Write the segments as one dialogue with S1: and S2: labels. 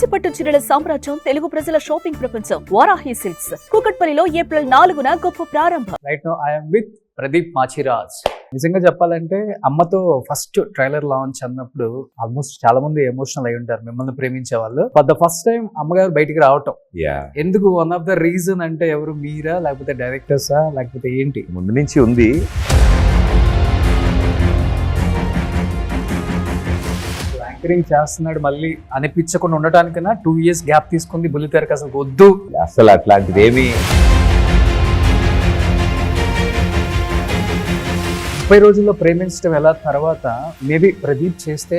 S1: కంచిపట్టు చీరల సామ్రాజ్యం తెలుగు ప్రజల షాపింగ్ ప్రపంచం వారాహి సిల్క్స్ కూకట్పల్లిలో ఏప్రిల్ 4న గొప్ప ప్రారంభం.
S2: Right now I'm with Pradeep Machiraj. నిజంగా చెప్పాలంటే అమ్మతో ఫస్ట్ ట్రైలర్ లాంచ్ అన్నప్పుడు ఆల్మోస్ట్ చాలా మంది ఎమోషనల్ అయి ఉంటారు మిమ్మల్ని ప్రేమించే వాళ్ళు. ఫర్ ద ఫస్ట్ టైం అమ్మగారు బయటికి రావటం ఎందుకు వన్ ఆఫ్ ద రీజన్ అంటే ఎవరు మీరా లేకపోతే డైరెక్టర్సా లేకపోతే ఏంటి?
S3: ముందు నుంచి ఉంది.
S2: యాంకరింగ్ చేస్తున్నాడు మళ్ళీ అనిపించకుండా ఉండటానికన్నా 2 years గ్యాప్ తీసుకుంది బుల్లితెరకు అసలు వద్దు.
S3: అసలు అట్లాంటిది ఏమి
S2: 30 రోజుల్లో ప్రేమించడం ఎలా తర్వాత మేబీ ప్రదీప్ చేస్తే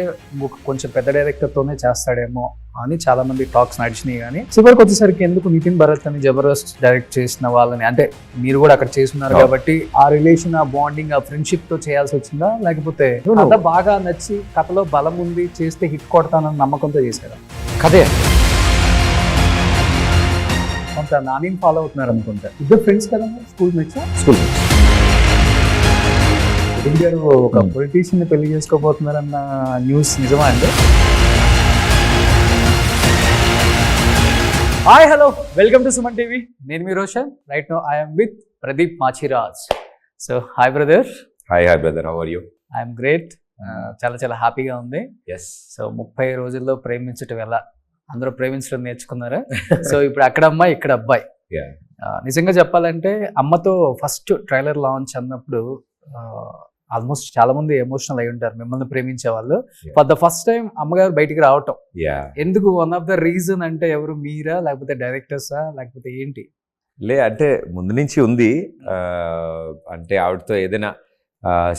S2: కొంచెం పెద్ద డైరెక్టర్తోనే చేస్తాడేమో అని చాలా మంది టాక్స్ నడిచినాయి. కానీ చివరికి వచ్చేసరికి ఎందుకు నితిన్ భరత్ అని జబర్దస్త్ డైరెక్ట్ చేసిన వాళ్ళని, అంటే మీరు కూడా అక్కడ చేస్తున్నారు కాబట్టి ఆ రిలేషన్, ఆ బాండింగ్, ఆ ఫ్రెండ్షిప్ తో చేయాల్సి వచ్చిందా లేకపోతే కథ బాగా నచ్చి కథలో బలం ఉంది చేస్తే హిట్ కొడతానన్న నమ్మకంతో చేశారా?
S3: కదే
S2: కొంత నానిని ఫాలో అవుతున్నారు అనుకుంటా. ఇద్దరు ఫ్రెండ్స్ కదా, స్కూల్ మేట్స్. నితిన్ గారు ఒక పొలిటీషియన్ ని పెళ్లి చేసుకోబోతున్నారన్న న్యూస్ నిజమా అండి? Hi hello, welcome to Suman TV. నేను మీ Roshan. Right now I'm with Pradeep Machiraju. So hi brother.
S3: Hi brother, how are you?
S2: I'm great. చాలా చాలా హ్యాపీగా ఉంది.
S3: ఎస్.
S2: సో 30 రోజుల్లో ప్రేమించటం ఎలా, అందరూ ప్రేమించడం నేర్చుకున్నారా? సో ఇప్పుడు అక్కడ అమ్మాయి ఇక్కడ అబ్బాయి. నిజంగా చెప్పాలంటే అమ్మతో ఫస్ట్ ట్రైలర్ లాంచ్ అన్నప్పుడు ఆల్మోస్ట్ చాలా మంది ఎమోషనల్ అయి ఉంటారు మిమ్మల్ని ప్రేమించే వాళ్ళు. ఫర్ ద ఫస్ట్ టైం అమ్మగారు బయటికి రావటం ఎందుకు వన్ ఆఫ్ ద రీజన్ అంటే ఎవరు మీరా లేకపోతే డైరెక్టర్సా లేకపోతే ఏంటి?
S3: అంటే ముందు నుంచి ఉంది. అంటే ఆవిడతో ఏదైనా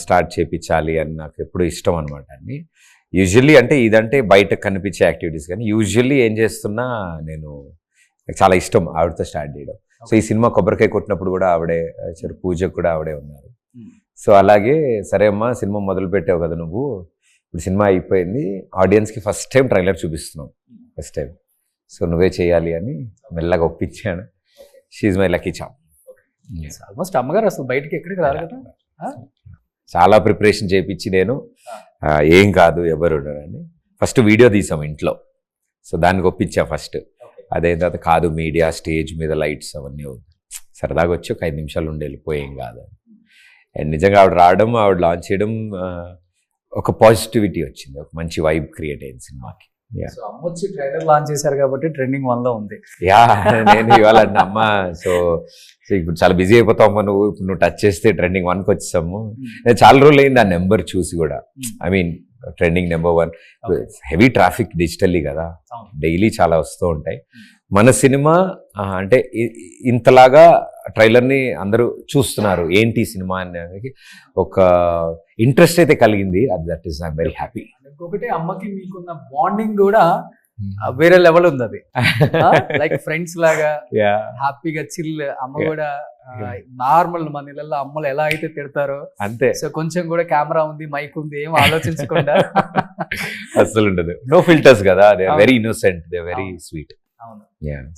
S3: స్టార్ట్ చేయించాలి అని నాకు ఎప్పుడు ఇష్టం అనమాట. అన్ని యూజువల్లీ అంటే ఇదంటే బయట కనిపించే యాక్టివిటీస్, కానీ యూజువల్లీ ఏం చేస్తున్నా నేను నాకు చాలా ఇష్టం ఆవిడతో స్టార్ట్ చేయడం. సో ఈ సినిమా కొబ్బరికాయ కొట్టినప్పుడు కూడా ఆవిడే, పూజకు కూడా ఆవిడే ఉన్నారు. సో అలాగే సరే అమ్మా, సినిమా మొదలు పెట్టావు కదా నువ్వు, ఇప్పుడు సినిమా అయిపోయింది, ఆడియన్స్కి ఫస్ట్ టైం ట్రైలర్ చూపిస్తున్నావు, ఫస్ట్ టైం, సో నువ్వే చేయాలి అని మెల్లగా ఒప్పించాను. She's my lucky charm.
S2: Almost అమ్మగారు అసలు బయటికి ఎక్కడికి రారు కదా.
S3: చాలా ప్రిపరేషన్ చేయించి నేను ఏం కాదు ఎవరు అని ఫస్ట్ వీడియో తీసాం ఇంట్లో. సో దానికి ఒప్పించా ఫస్ట్. అదైన తర్వాత కాదు మీడియా, స్టేజ్ మీద లైట్స్ అవన్నీ సరదాగా వచ్చి ఒక 5 నిమిషాలు ఉండి వెళ్ళిపోయేం కాదు. అండ్ నిజంగా ఆవిడ రావడం, ఆవిడ లాంచ్ చేయడం ఒక పాజిటివిటీ వచ్చింది, ఒక మంచి వైబ్ క్రియేట్ అయింది సినిమాకి.
S2: అమ్మొచ్చి ట్రైలర్ లాంచ్ చేశారు కాబట్టి ట్రెండింగ్ 1లో ఉంది.
S3: నేను ఇవాళ అమ్మ సో ఇప్పుడు చాలా బిజీ అయిపోతావు అమ్మ, నువ్వు టచ్ చేస్తే ట్రెండింగ్ 1కి వచ్చేసాము. నేను చాలా రోజులు అయింది ఆ నెంబర్ చూసి కూడా. I mean trending number 1. Heavy traffic digitally కదా, డైలీ చాలా వస్తూ ఉంటాయి. మన సినిమా అంటే ఇంతలాగా ట్రైలర్ని అందరూ చూస్తున్నారు, ఏంటి సినిమా అనేది ఒక ఇంట్రెస్ట్ అయితే కలిగింది. That is I'm very happy.
S2: ఇంకొకటి అమ్మకి మీకున్న బాండింగ్ కూడా వేరే లెవెల్ ఉంది. అది లైక్ ఫ్రెండ్స్ లాగా హ్యాపీగా చిల్. అమ్మ కూడా నార్మల్ మన ఇళ్ళల్లో అమ్మలు ఎలా అయితే తిడతారో
S3: అంతే.
S2: సో కొంచెం కూడా కెమెరా ఉంది, మైక్ ఉంది, ఏం ఆలోచించకుండా
S3: అసలు ఉండదు. నో ఫిల్టర్స్ కదా, they are very innocent, they are very sweet.
S2: అవును.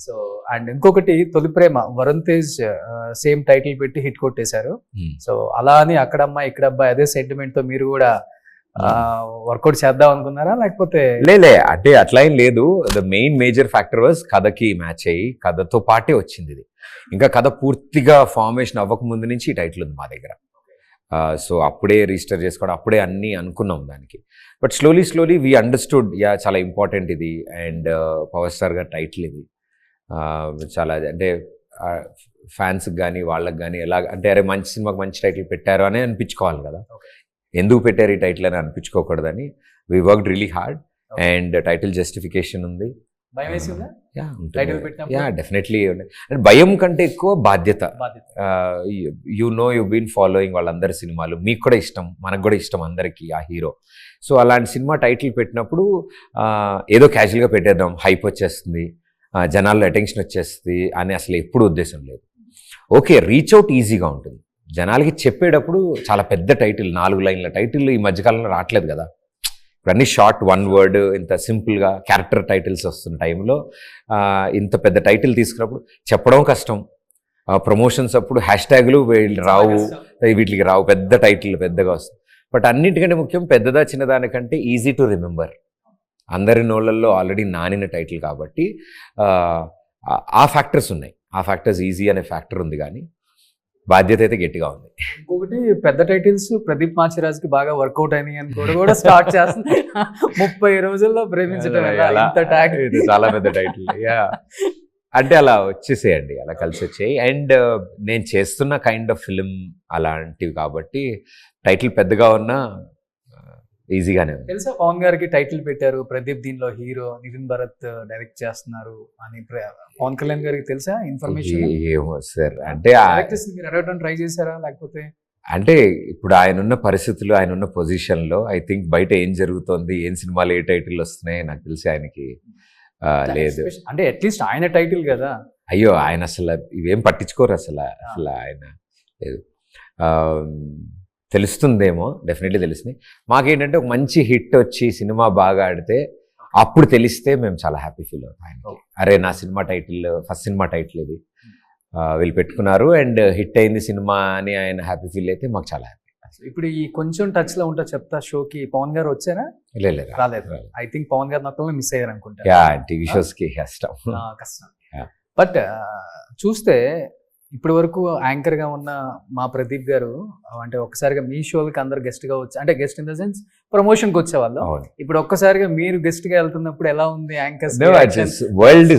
S2: సో అండ్ ఇంకొకటి తొలి ప్రేమ, వరుణ్ తేజ్ సేమ్ టైటిల్ పెట్టి హిట్ కొట్టేశారు. సో అలా అని అక్కడమ్మ ఇక్కడ అబ్బాయి అదే సెంటిమెంట్ తో మీరు కూడా వర్కౌట్ చేద్దాం అనుకున్నారా లేకపోతే?
S3: లే అంటే అట్లా ఏం లేదు. The main major factor was కథకి మ్యాచ్ అయ్యి కథతో పాటే వచ్చింది ఇది. ఇంకా కథ పూర్తిగా ఫార్మేషన్ అవ్వక ముందు నుంచి ఈ టైటిల్ ఉంది మా దగ్గర. సో అప్పుడే రిజిస్టర్ చేసుకోవడం, అప్పుడే అన్నీ అనుకున్నాం దానికి. బట్ స్లోలీ వీ అండర్స్టూడ్, చాలా ఇంపార్టెంట్ ఇది. అండ్ పవర్ స్టార్ గారి టైటిల్ ఇది. చాలా అంటే ఫ్యాన్స్కి కానీ వాళ్ళకి కానీ ఎలా అంటే అరే మంచి సినిమాకి మంచి టైటిల్ పెట్టారు అని అనిపించుకోవాలి కదా. ఎందుకు పెట్టారు ఈ టైటిల్ అని అనిపించుకోకూడదని we worked really hard. And title justification ఉంది. డెఫినెట్లీ. అండ్ భయం కంటే ఎక్కువ బాధ్యత. యు బీన్ ఫాలోయింగ్ వాళ్ళందరి సినిమాలు, మీకు కూడా ఇష్టం, మనకు కూడా ఇష్టం అందరికీ ఆ హీరో. సో అలాంటి సినిమా టైటిల్ పెట్టినప్పుడు ఏదో క్యాజువల్గా పెట్టేద్దాం, హైప్ వచ్చేస్తుంది, జనాల్లో అటెన్షన్ వచ్చేస్తుంది అని అసలు ఎప్పుడు ఉద్దేశం లేదు. ఓకే, రీచ్ అవుట్ ఈజీగా ఉంటుంది. జనాలకి చెప్పేటప్పుడు చాలా పెద్ద టైటిల్, 4 లైన్ల టైటిల్ ఈ మధ్యకాలంలో రావట్లేదు కదా. ఇప్పుడు అన్ని షార్ట్ 1 word, ఇంత సింపుల్గా క్యారెక్టర్ టైటిల్స్ వస్తున్న టైంలో ఇంత పెద్ద టైటిల్ తీసుకున్నప్పుడు చెప్పడం కష్టం. ప్రమోషన్స్ అప్పుడు హ్యాష్ట్యాగులు రావు, వీటికి రావు, పెద్ద టైటిల్ పెద్దగా వస్తుంది. బట్ అన్నిటికంటే ముఖ్యం పెద్దదా చిన్నదానికంటే ఈజీ టు రిమెంబర్. అందరి నోళ్ళల్లో ఆల్రెడీ నానిన టైటిల్ కాబట్టి ఆ ఫ్యాక్టర్స్ ఉన్నాయి. ఆ ఫ్యాక్టర్స్ ఈజీ అనే ఫ్యాక్టర్ ఉంది, కానీ బాధ్యత అయితే గట్టిగా ఉంది.
S2: ఇంకొకటి పెద్ద టైటిల్స్ ప్రదీప్ మాచిరాజ్కి బాగా వర్కౌట్ అయినాయి అని కూడా స్టార్ట్ చేస్తుంది. 30 రోజుల్లో ప్రేమించడం ఎలా? ఇంత tag.
S3: ఇది చాలా పెద్ద టైటిల్. యా, అంటే అలా వచ్చేసేయండి, అలా కలిసి వచ్చాయి. అండ్ నేను చేస్తున్న కైండ్ ఆఫ్ ఫిలిం అలాంటివి కాబట్టి టైటిల్ పెద్దగా ఉన్నా ఈజీగానే ఉంది.
S2: తెలుసా పవన్ గారికి టైటిల్ పెట్టారు, ప్రదీప్ దీనిలో హీరో, నితిన్ భరత్ డైరెక్ట్ చేస్తున్నారు అని పవన్ కళ్యాణ్ గారికి తెలుసా ఇన్ఫర్మేషన్?
S3: ఏమో సార్, అంటే
S2: మీరు అడగడం ట్రై చేశారా లేకపోతే?
S3: అంటే ఇప్పుడు ఆయన ఉన్న పరిస్థితులు, ఆయన ఉన్న పొజిషన్లో ఐ థింక్ బయట ఏం జరుగుతోంది, ఏం సినిమాలు ఏ టైటిల్ వస్తున్నాయి నాకు తెలిసి ఆయనకి లేదు.
S2: అంటే అట్లీస్ట్ ఆయన టైటిల్ కదా.
S3: అయ్యో, ఆయన అసలు ఇవేం పట్టించుకోరు అసలు ఆయన లేదు. తెలుస్తుందేమో, డెఫినెట్లీ తెలుస్తుంది. మాకేంటంటే ఒక మంచి హిట్ వచ్చి సినిమా బాగా ఆడితే అప్పుడు తెలిస్తే మేము చాలా హ్యాపీ ఫీల్ అవుతాం. ఆయనకి అరే నా cinema title, first cinema title ఇది వీళ్ళు పెట్టుకున్నారు అండ్ హిట్ అయింది సినిమా అని ఆయన హ్యాపీ ఫీల్ అయితే మాకు చాలా హ్యాపీ.
S2: ఇప్పుడు ఈ కొంచెం టచ్ లో ఉంటా చెప్తా, షోకి పవన్ గారు వచ్చారా?
S3: లేదు,
S2: రాలేదు. ఐ థింక్ పవన్ గారు నాకు మిస్ అయ్యారు అనుకుంటా.
S3: యా, టీవీ షోస్ కి కష్టం.
S2: బట్ చూస్తే ఇప్పటి వరకు యాంకర్ గా ఉన్న మా ప్రదీప్ గారు అంటే ఒక్కసారిగా మీ షోలకి అందరు గెస్ట్ గా వచ్చి, అంటే guest in the sense promotion కి వచ్చేవాళ్ళు. ఇప్పుడు ఒక్కసారిగా మీరు గెస్ట్ గా వెళ్తున్నప్పుడు ఎలా ఉంది యాంకర్స్?
S3: వరల్డ్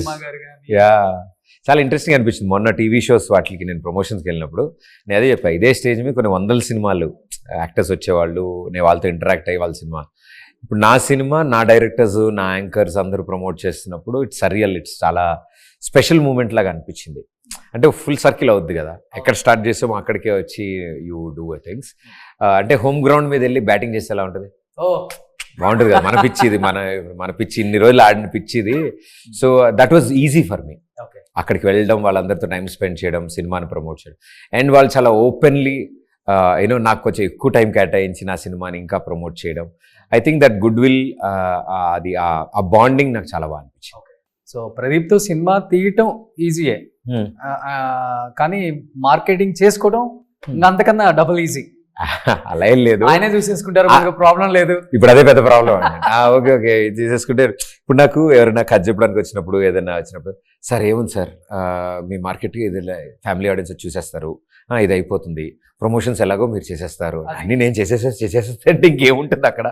S3: చాలా ఇంట్రెస్టింగ్ అనిపించింది. మొన్న టీవీ షోస్ వాటికి నేను ప్రమోషన్స్కి వెళ్ళినప్పుడు నేను అదే చెప్పాను, ఇదే స్టేజ్ మీద కొన్ని 100 సినిమాలు యాక్టర్స్ వచ్చేవాళ్ళు, నేను వాళ్ళతో ఇంటరాక్ట్ అయ్యే వాళ్ళ సినిమా. ఇప్పుడు నా సినిమా, నా డైరెక్టర్స్, నా యాంకర్స్ అందరూ ప్రమోట్ చేస్తున్నప్పుడు ఇట్స్ సరియల్, ఇట్స్ చాలా స్పెషల్ మూమెంట్ లాగా అనిపించింది. అంటే ఫుల్ సర్కిల్ అవుద్ది కదా, ఎక్కడ స్టార్ట్ చేసామో అక్కడికే వచ్చి యూ డూ థింగ్స్. అంటే హోమ్ గ్రౌండ్ మీద వెళ్ళి బ్యాటింగ్ చేస్తే ఎలా ఉంటుంది? బాగుంటుంది కదా, మన పిచ్చి ఇది, మన పిచ్చి ఇన్ని రోజులు ఆడిన పిచ్చి ఇది. So that was easy for me. అక్కడికి వెళ్ళడం, వాళ్ళందరితో టైం స్పెండ్ చేయడం, సినిమాని ప్రమోట్ చేయడం, అండ్ వాళ్ళు చాలా ఓపెన్లీ యూనో నాకు కొంచెం ఎక్కువ టైం కేటాయించి నా సినిమాని ఇంకా ప్రమోట్ చేయడం. I think that good will, అది ఆ బాండింగ్ నాకు చాలా బాగా అనిపించింది.
S2: సో ప్రదీప్తో సినిమా తీయటం ఈజీయే, కానీ మార్కెటింగ్ చేసుకోవడం అంతకన్నా డబుల్ ఈజీ.
S3: అలా ఏం లేదు,
S2: ఆయనే చూసేసుకుంటారు, ప్రాబ్లం లేదు.
S3: ఇప్పుడు అదే పెద్ద ప్రాబ్లం. Okay okay చూసేసుకుంటారు. ఇప్పుడు నాకు ఎవరైనా కథ చెప్పడానికి వచ్చినప్పుడు, ఏదైనా వచ్చినప్పుడు, సార్ ఏముంది సార్ మీ మార్కెట్కి ఏదైనా ఫ్యామిలీ ఆడియన్స్ చూసేస్తారు, ఇది అయిపోతుంది, ప్రమోషన్స్ ఎలాగో మీరు చేసేస్తారు, అన్నీ నేను చేసేస్తే ఇంకేముంటుంది అక్కడ.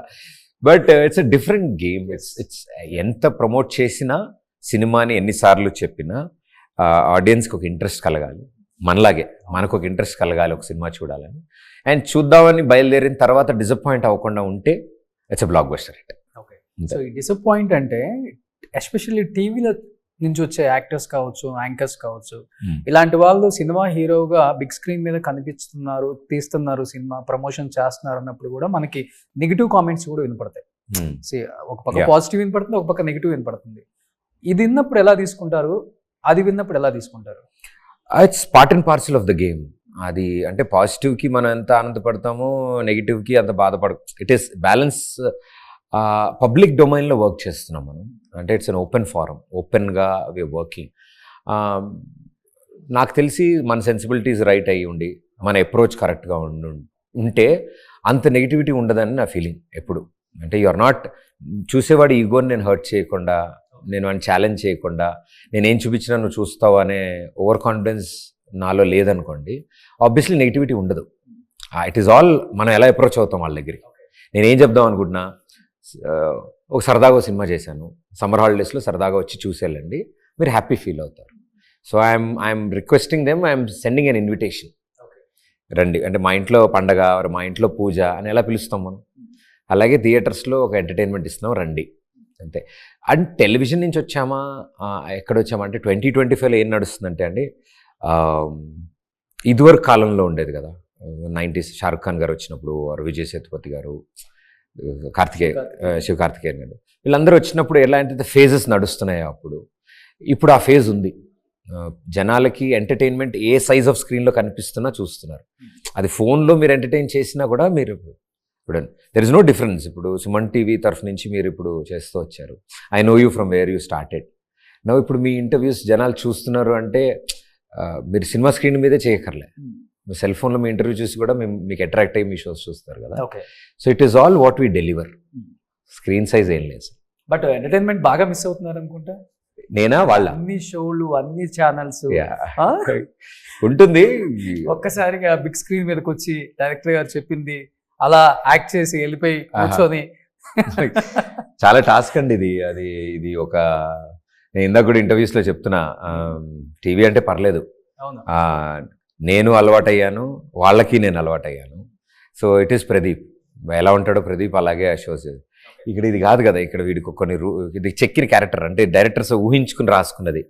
S3: But it's a different game. It's ఎంత ప్రమోట్ చేసినా, సినిమాని ఎన్నిసార్లు చెప్పినా ఆడియన్స్కి ఒక ఇంట్రెస్ట్ కలగాలి, మనలాగే మనకు ఒక ఇంట్రెస్ట్ కలగాలి ఒక సినిమా చూడాలని. అండ్ చూద్దామని బయలుదేరిన తర్వాత డిసప్పాయింట్ అవ్వకుండా ఉంటే it's a block buster hit.
S2: Okay, so ఈ డిసప్పాయింట్ అంటే ఎస్పెషల్లీ టీవీలో నుంచి వచ్చే యాక్టర్స్ కావచ్చు, యాంకర్స్ కావచ్చు, ఇలాంటి వాళ్ళు సినిమా హీరోగా బిగ్ స్క్రీన్ మీద కనిపిస్తున్నారు, తీస్తున్నారు, సినిమా ప్రమోషన్ చేస్తున్నారు అన్నప్పుడు కూడా మనకి నెగిటివ్ కామెంట్స్ కూడా వినపడతాయి. ఒక పక్క పాజిటివ్ వినపడుతుంది, ఒక పక్క నెగిటివ్ వినపడుతుంది. ఇది విన్నప్పుడు ఎలా తీసుకుంటారు, అది విన్నప్పుడు ఎలా తీసుకుంటారు?
S3: It's part and parcel of the game. అది అంటే పాజిటివ్కి మనం ఎంత ఆనందపడతామో, నెగిటివ్కి అంత బాధపడ. It is balance. పబ్లిక్ డొమైన్లో వర్క్ చేస్తున్నాం మనం, అంటే ఇట్స్ అన్ ఓపెన్ ఫారం, ఓపెన్గా వీఆర్ వర్కింగ్. నాకు తెలిసి మన సెన్సిబిలిటీస్ రైట్ అయ్యి ఉండి, మన అప్రోచ్ కరెక్ట్గా ఉంటే అంత నెగిటివిటీ ఉండదని నా ఫీలింగ్ ఎప్పుడు. అంటే యు ఆర్ నాట్, చూసేవాడి ఈగోని నేను హర్ట్ చేయకుండా, నేను వాడిని ఛాలెంజ్ చేయకుండా, నేనేం చూపించినా నువ్వు చూస్తావు అనే ఓవర్ కాన్ఫిడెన్స్ నాలో లేదనుకోండి, ఆబ్వియస్లీ నెగిటివిటీ ఉండదు. ఇట్ ఈస్ ఆల్ మనం ఎలా అప్రోచ్ అవుతాం వాళ్ళ దగ్గరికి. నేనేం చెప్దాం అనుకుంటున్నా, ఒక సరదాగా సినిమా చేశాను, సమ్మర్ హాలిడేస్లో సరదాగా వచ్చి చూసేళ్ళండి, మీరు హ్యాపీ ఫీల్ అవుతారు. So I'm requesting them, I'm sending an invitation, రండి. అంటే మా ఇంట్లో పండగ, మా ఇంట్లో పూజ అని ఎలా పిలుస్తాం మనం, అలాగే థియేటర్స్లో ఒక ఎంటర్టైన్మెంట్ ఇస్తున్నాం, రండి అంతే. అండ్ టెలివిజన్ నుంచి వచ్చామా, ఎక్కడ వచ్చామా అంటే 2025లో ఏం నడుస్తుందంటే అండి, ఇదివరకు కాలంలో ఉండేది కదా, 90s షారుఖ్ ఖాన్ గారు వచ్చినప్పుడు, విజయ్ సేతుపతి గారు, శివకార్తికేయన్ గారు, వీళ్ళందరూ వచ్చినప్పుడు ఎలాంటి ఫేజెస్ నడుస్తున్నాయో అప్పుడు. ఇప్పుడు ఆ ఫేజ్ ఉంది. జనాలకి ఎంటర్టైన్మెంట్ ఏ సైజ్ ఆఫ్ స్క్రీన్లో కనిపిస్తున్నా చూస్తున్నారు. అది ఫోన్లో మీరు ఎంటర్టైన్ చేసినా కూడా మీరు ఇప్పుడు దెర్ ఇస్ నో డిఫరెన్స్. ఇప్పుడు సుమన్ టీవీ తరఫు నుంచి మీరు ఇప్పుడు చేస్తూ వచ్చారు, I know you from where you started now. ఇప్పుడు మీ ఇంటర్వ్యూస్ జనాలు చూస్తున్నారు అంటే మీరు సినిమా స్క్రీన్ మీదే చేయక్కర్లే, మీ సెల్ ఫోన్లో మీ ఇంటర్వ్యూ చూసి కూడా మీకు అట్రాక్ట్ అయ్యి మీ షోస్ చూస్తారు కదా. So it is all what we deliver, screen size ఏం లేదు.
S2: బట్ ఎంటర్టైన్మెంట్ బాగా మిస్ అవుతున్నారు అనుకుంటా.
S3: నేనా వాళ్ళ
S2: అన్ని షోలు, అన్ని ఛానల్స్
S3: ఉంటుంది.
S2: ఒక్కసారిగా బిగ్ స్క్రీన్ మీదకి వచ్చి డైరెక్టర్ గారు చెప్పింది అలా యాక్ట్ చేసి వెళ్ళిపోయి కూర్చొని
S3: చాలా టాస్క్ అండి ఇది ఒక నేను ఇందాక కూడా ఇంటర్వ్యూస్ లో చెప్తున్నా, టీవీ అంటే పర్లేదు,
S2: అవును
S3: నేను అలవాటయ్యాను, వాళ్ళకి నేను అలవాటయ్యాను. సో ఇట్ ఈస్ ప్రదీప్, ఎలా ఉంటాడో ప్రదీప్ అలాగే ఆ షోస్. ఇక్కడ ఇది కాదు కదా, ఇక్కడ వీడికి కొన్ని ఇది చెక్కిన క్యారెక్టర్, అంటే డైరెక్టర్స్ ఊహించుకుని రాసుకున్నది.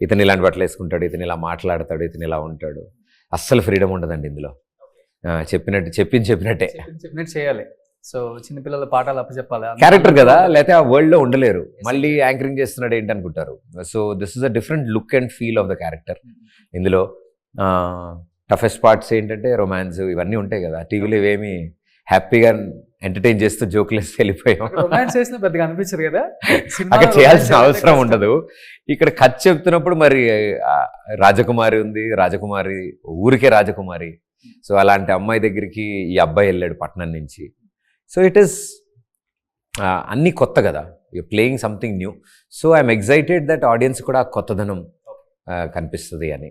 S3: ఇతను ఇలాంటి బట్టలు వేసుకుంటాడు, ఇతను ఇలా మాట్లాడతాడు, ఇతను ఇలా ఉంటాడు. అస్సలు ఫ్రీడమ్ ఉండదండి ఇందులో. చెప్పినట్టే
S2: చేయాలి. సో చిన్నపిల్లల పాఠాలు అప్పచెప్పాలి,
S3: క్యారెక్టర్ కదా, లేకపోతే ఆ వరల్డ్ లో ఉండలేరు. మళ్ళీ యాంకరింగ్ చేస్తున్నాడు ఏంటి అనుకుంటారు. So this is a different look and feel of the character. ఇందులో టఫెస్ట్ పార్ట్స్ ఏంటంటే రొమాన్స్ ఇవన్నీ ఉంటాయి కదా, టీవీలో ఇవేమి హ్యాపీగా ఎంటర్టైన్ చేస్తూ జోకులు వేసి వెళ్ళిపోయాం.
S2: రొమాన్స్ చేసిన పెద్దగా అనిపించదు కదా,
S3: అక్కడ చేయాల్సిన అవసరం ఉండదు. ఇక్కడ కథ చెప్తున్నప్పుడు మరి రాజకుమారి ఉంది, రాజకుమారి ఊరికే రాజకుమారి. సో అలాంటి అమ్మాయి దగ్గరికి ఈ అబ్బాయి వెళ్ళాడు పట్నం నుంచి. సో ఇట్ ఈస్ అన్నీ కొత్త కదా, you playing something new. So I'm excited that audience కూడా కొత్తదనం కనిపిస్తుంది అని.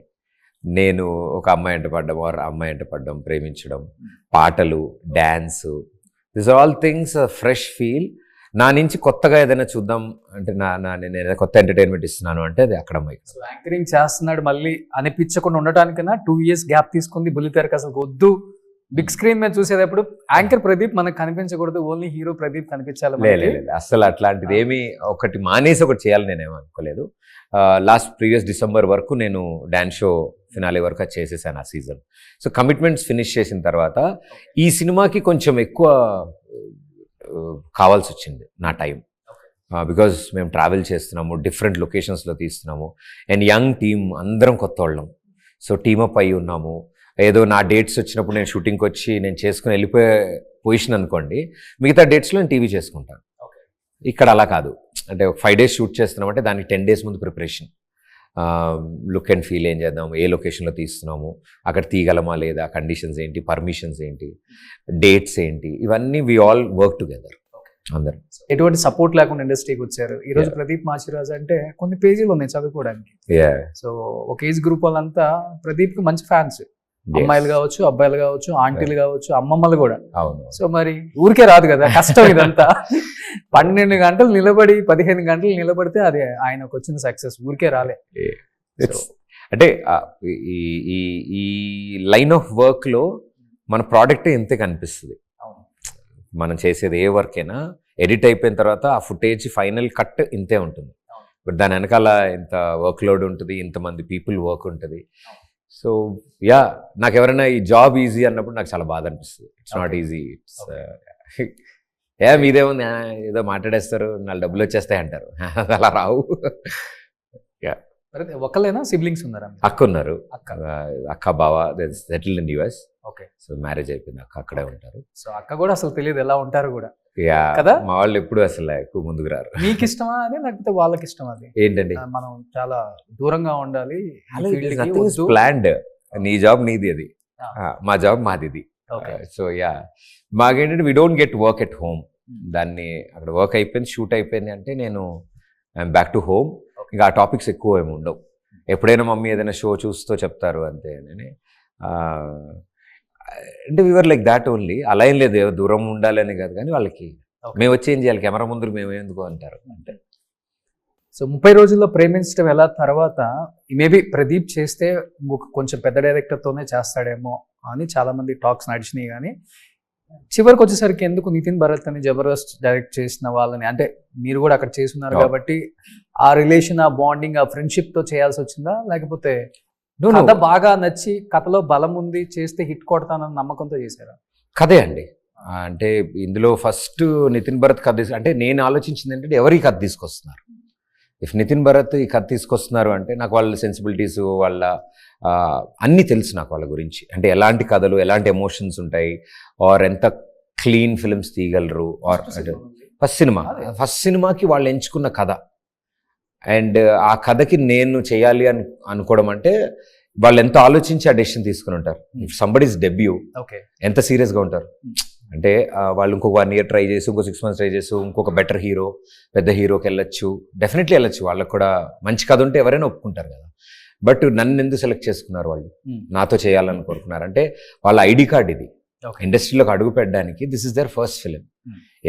S3: నేను ఒక అమ్మాయి అంట పడ్డం, అమ్మాయి అంట పడ్డం, ప్రేమించడం, పాటలు, dance, this are all things fresh feel. నా నుంచి కొత్తగా ఏదైనా చూద్దాం అంటే నేను కొత్త ఎంటర్టైన్మెంట్ ఇస్తున్నాను అంటే అది అక్కడ మైక్.
S2: సో యాంకరింగ్ చేస్తున్నాడు మళ్ళీ అనిపించకుండా ఉండటానికన్నా 2 years గ్యాప్ తీసుకుంది. బుల్లితెరకు అసలు వద్దు, బిగ్ స్క్రీన్ మీద చూసేటప్పుడు యాంకర్ ప్రదీప్ మనకు కనిపించకూడదు, ఓన్లీ హీరో ప్రదీప్ కనిపించాలి.
S3: లేదు అసలు అట్లాంటిది ఏమి ఒకటి మానేసి ఒకటి చేయాలి నేనేమో అనుకోలేదు. ప్రీవియస్ డిసెంబర్ వరకు నేను డాన్స్ షో ఫినాలే వరకు చేసేసాను ఆ సీజన్. సో కమిట్మెంట్స్ ఫినిష్ చేసిన తర్వాత ఈ సినిమాకి కొంచెం ఎక్కువ కావాల్సి వచ్చింది నా టైం, బికాజ్ మేము ట్రావెల్ చేస్తున్నాము, డిఫరెంట్ లొకేషన్స్లో తీస్తున్నాము, అండ్ యంగ్ టీమ్ అందరం కొత్త వాళ్ళం. సో టీమప్ అయి ఉన్నాము. ఏదో నా డేట్స్ వచ్చినప్పుడు నేను షూటింగ్కి వచ్చి నేను చేసుకుని వెళ్ళిపోయే పొజిషన్ అనుకోండి, మిగతా డేట్స్లో నేను టీవీ చేసుకుంటాను. ఇక్కడ అలా కాదు, అంటే 5 days షూట్ చేస్తున్నామంటే దానికి 10 days ముందు ప్రిపరేషన్, లుక్ అండ్ ఫీల్ ఏం చేద్దాం, ఏ లొకేషన్లో తీస్తున్నాము, అక్కడ తీయగలమా లేదా, కండిషన్స్ ఏంటి, పర్మిషన్స్ ఏంటి, డేట్స్ ఏంటి, ఇవన్నీ వి ఆల్ వర్క్ టుగెదర్ అందరు.
S2: ఎటువంటి సపోర్ట్ లేకుండా ఇండస్ట్రీకి వచ్చారు. ఈ రోజు ప్రదీప్ మాచిరాజు అంటే కొన్ని పేజీలు ఉన్నాయి చదువుకోవడానికి. సో ఒక ఏజ్ గ్రూప్ వాళ్ళంతా ప్రదీప్ కి మంచి ఫ్యాన్స్, అమ్మాయిలు కావచ్చు, అబ్బాయిలు కావచ్చు, ఆంటీలు కావచ్చు, అమ్మమ్మలు కూడా. సో మరి ఊరికే రాదు కదా, కష్టం ఇదంతా. 12 గంటలు నిలబడి 15 గంటలు నిలబడితే అది ఆయనకు వచ్చిన సక్సెస్, ఊరికే రాలే.
S3: అంటే ఈ లైన్ ఆఫ్ వర్క్ లో మన ప్రోడక్ట్ ఇంతే కనిపిస్తుంది. మనం చేసేది ఏ వర్క్ అయినా ఎడిట్ అయిపోయిన తర్వాత ఆ ఫుటేజ్ ఫైనల్ కట్ ఇంతే ఉంటుంది. బట్ దాని వెనకాల ఇంత వర్క్ లోడ్ ఉంటుంది, ఇంతమంది పీపుల్ వర్క్ ఉంటుంది. సో నాకు ఎవరైనా ఈ జాబ్ ఈజీ అన్నప్పుడు నాకు చాలా బాధ అనిపిస్తుంది. It's not easy. ఇట్స్ మీదేముంది, ఏదో మాట్లాడేస్తారు, 4 డబ్బులు వచ్చేస్తాయి అంటారు, అలా రావు.
S2: ఒకళ్ళైనా సిబ్లింగ్స్ ఉన్నారా?
S3: అక్క ఉన్నారు, అక్క బావ settled in US.
S2: Okay.
S3: So marriage అయిపోయింది, అక్క అక్కడే ఉంటారు.
S2: సో అక్క కూడా అసలు తెలియదు ఎలా ఉంటారు కూడా
S3: కదా. మా వాళ్ళు ఎప్పుడు అసలు ఎక్కువ ముందుకు రారు.
S2: మీకు ఇష్టమా అది, లేకపోతే వాళ్ళకి ఇష్టమా అది?
S3: ఏంటండి,
S2: మనం చాలా దూరంగా ఉండాలి,
S3: ప్లాన్డ్. నీ జాబ్ నీది, అది మా జాబ్ మాది ఇది. సో మాకేంటంటే we don't get work at home. దాన్ని అక్కడ వర్క్ అయిపోయింది, షూట్ అయిపోయింది అంటే నేను ఐఎమ్ బ్యాక్ టు హోమ్. ఇంకా ఆ టాపిక్స్ ఎక్కువ ఏమి ఉండవు. ఎప్పుడైనా మమ్మీ ఏదైనా షో చూస్తూ చెప్తారు అంతే. అంటే వీఆర్ లైక్ దాట్ ఓన్లీ. అలా ఏం లేదు, దూరం ఉండాలని కాదు, కానీ వాళ్ళకి మేము వచ్చి ఏం చేయాలి, కెమెరా ముందు మేము ఎందుకు అంటారు అంటే.
S2: సో 30 రోజుల్లో ప్రేమించడం ఎలా తర్వాత మేబీ ప్రదీప్ చేస్తే కొంచెం పెద్ద డైరెక్టర్తోనే చేస్తాడేమో అని చాలా మంది టాక్స్ నడిచినాయి. కానీ చివరికి వచ్చేసరికి ఎందుకు నితిన్ భరత్ అని జబర్దస్త్ డైరెక్ట్ చేసిన వాళ్ళని, అంటే మీరు కూడా అక్కడ చేస్తున్నారు కాబట్టి ఆ రిలేషన్, ఆ బాండింగ్, ఆ ఫ్రెండ్షిప్ తో చేయాల్సి వచ్చిందా, లేకపోతే కథ బాగా నచ్చి కథలో బలం ఉంది చేస్తే హిట్ కొడతానన్న నమ్మకంతో చేశారా?
S3: కథే అండి. అంటే ఇందులో ఫస్ట్ నితిన్ భరత్ కథ అంటే నేను ఆలోచించింది ఏంటంటే ఎవరు ఈ కథ తీసుకొస్తున్నారు. ఇఫ్ నితిన్ భరత్ ఈ కథ తీసుకొస్తున్నారు అంటే నాకు వాళ్ళ సెన్సిబిలిటీస్, వాళ్ళ అన్నీ తెలుసు నాకు వాళ్ళ గురించి. అంటే ఎలాంటి కథలు, ఎలాంటి ఎమోషన్స్ ఉంటాయి, ఆర్ ఎంత క్లీన్ ఫిల్మ్స్ తీయగలరు. ఆర్ ఫస్ట్ సినిమాకి వాళ్ళు ఎంచుకున్న కథ, అండ్ ఆ కథకి నేను చేయాలి అని అనుకోవడం అంటే వాళ్ళు ఎంత ఆలోచించి ఆ డెసిషన్ తీసుకుని ఉంటారు. ఇఫ్ సంబడీస్ డెబ్యూ ఎంత సీరియస్గా ఉంటారు. అంటే వాళ్ళు ఇంకొక 1 year ట్రై చేసి ఇంకో 6 months ట్రై చేసి ఇంకొక బెటర్ హీరో పెద్ద హీరోకి వెళ్ళొచ్చు, డెఫినెట్లీ వెళ్ళొచ్చు. వాళ్ళకు కూడా మంచి కథ ఉంటే ఎవరైనా ఒప్పుకుంటారు కదా. బట్ నన్ను ఎందుకు సెలెక్ట్ చేసుకున్నారు వాళ్ళు, నాతో చేయాలని కోరుకున్నారు అంటే వాళ్ళ ఐడి కార్డ్ ఇది. ఇండస్ట్రీలోకి అడుగు పెట్టడానికి this is the first film.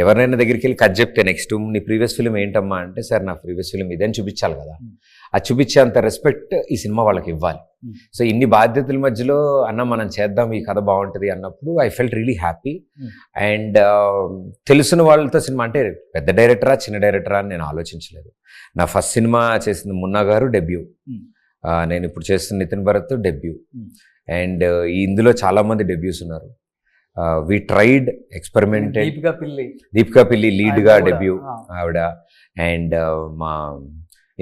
S3: ఎవరైనా దగ్గరికి వెళ్ళి కథ చెప్తే నెక్స్ట్ నీ ప్రీవియస్ ఫిలిం ఏంటమ్మా అంటే సార్ నా ప్రీవియస్ ఫిలిం ఇదని చూపించాలి కదా. అది చూపించేంత రెస్పెక్ట్ ఈ సినిమా వాళ్ళకి ఇవ్వాలి. సో ఇన్ని బాధ్యతల మధ్యలో అన్న మనం చేద్దాం ఈ కథ బాగుంటుంది అన్నప్పుడు I felt really happy. And తెలిసిన వాళ్ళతో సినిమా అంటే పెద్ద డైరెక్టరా చిన్న డైరెక్టరా అని నేను ఆలోచించలేదు. నా ఫస్ట్ సినిమా చేసింది మున్నా గారు డెబ్యూ, నేను ఇప్పుడు చేస్తున్న నితిన్ భరత్ డెబ్యూ. అండ్ ఇందులో చాలా మంది డెబ్యూస్ ఉన్నారు. We tried experimented. దీపికా పిల్లి లీడ్గా డెబ్యూ ఆవిడ. అండ్ మా